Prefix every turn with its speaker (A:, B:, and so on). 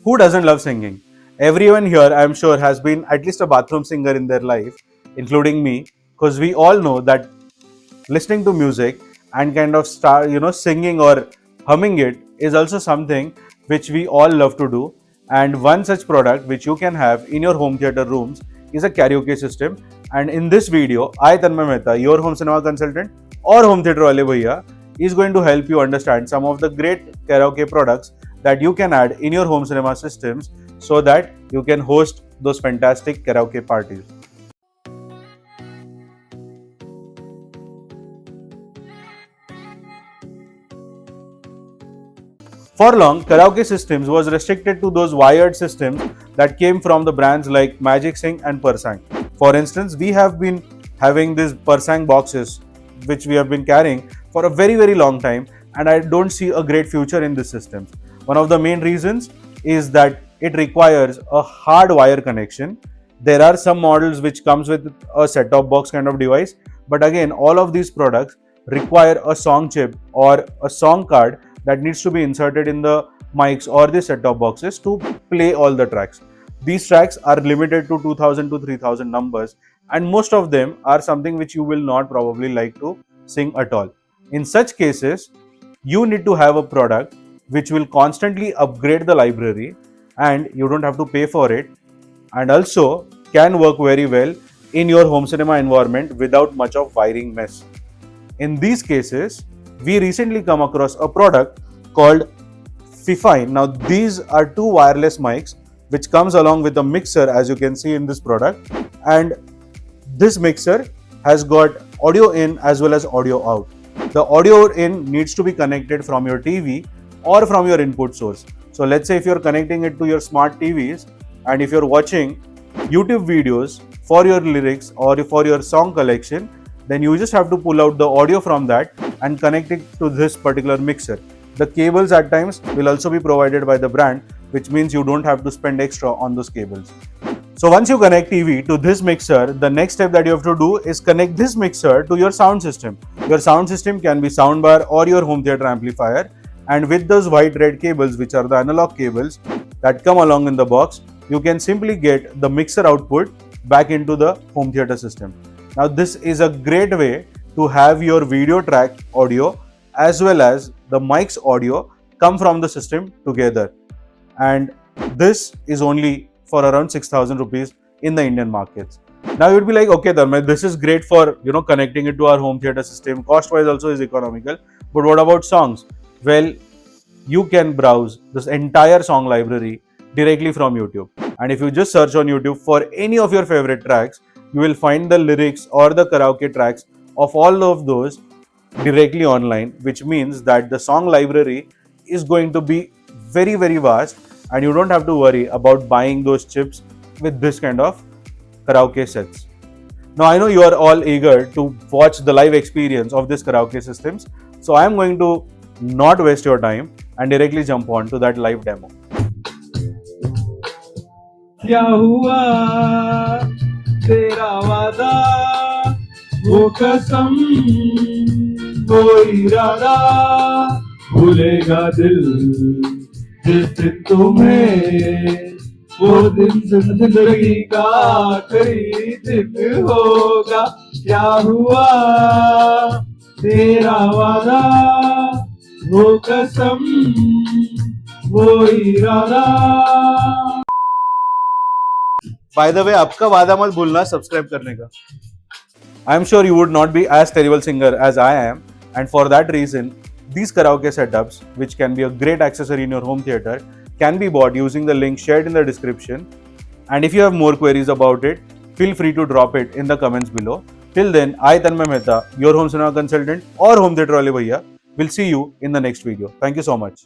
A: Who doesn't love singing? Everyone here, I'm sure, has been at least a bathroom singer in their life, including me, because we all know that listening to music and kind of start, singing or humming it is also something which we all love to do. And one such product which you can have in your home theater rooms is a karaoke system. And in this video, I, Tanmay Mehta, your home cinema consultant or home theater wale bhaiya, is going to help you understand some of the great karaoke products that you can add in your home cinema systems so that you can host those fantastic karaoke parties. For long, karaoke systems was restricted to those wired systems that came from the brands like Magic Sing and Persang. For instance, we have been having these Persang boxes which we have been carrying for a very long time, and I don't see a great future in these systems. One of the main reasons is that it requires a hard wire connection. There are some models which comes with a set-top box kind of device, but again, all of these products require a song chip or a song card that needs to be inserted in the mics or the set-top boxes to play all the tracks. These tracks are limited to 2000 to 3000 numbers, and most of them are something which you will not probably like to sing at all. In such cases, you need to have a product which will constantly upgrade the library and you don't have to pay for it, and also can work very well in your home cinema environment without much of wiring mess. In these cases, we recently come across a product called Fifine. Now these are two wireless mics which comes along with a mixer, as you can see in this product, and this mixer has got audio in as well as audio out. The audio in needs to be connected from your TV or from your input source. So let's say if you're connecting it to your smart TVs and if you're watching YouTube videos for your lyrics or for your song collection, then you just have to pull out the audio from that and connect it to this particular mixer. The cables at times will also be provided by the brand, which means you don't have to spend extra on those cables. So once you connect TV to this mixer, the next step that you have to do is connect this mixer to your sound system. Your sound system can be soundbar or your home theater amplifier, and with those white red cables, which are the analog cables that come along in the box, you can simply get the mixer output back into the home theater system. Now this is a great way to have your video track audio as well as the mic's audio come from the system together, and this is only for around 6,000 rupees in the Indian markets. Now you'd be like, okay Dharma, this is great for connecting it to our home theater system, cost wise also is economical, but what about songs? Well, you can browse this entire song library directly from YouTube, and if you just search on YouTube for any of your favorite tracks, you will find the lyrics or the karaoke tracks of all of those directly online, which means that the song library is going to be very vast, and you don't have to worry about buying those chips with this kind of karaoke sets. Now I know you are all eager to watch the live experience of this karaoke systems, so I am going to not waste your time and directly jump on to that live demo.
B: क्या हुआ तेरा वादा, वो कसम वो इरादा, भूलेगा दिल जिस दिन तुम्हें, वो दिन जिंदगी का आखिरी दिन होगा. क्या हुआ तेरा वादा, वो कसम वो इरादा.
A: By the way, आपका वादा मत भूलना सब्सक्राइब करने का. I am sure you would not be as terrible singer as I am, and for that reason, these karaoke setups, which can be a great accessory in your home theater, can be bought using the link shared in the description. And if you have more queries about it, feel free to drop it in the comments below. Till then, I Tanmay Mehta, your home cinema consultant or home theater wale bhaiya, will see you in the next video. Thank you so much.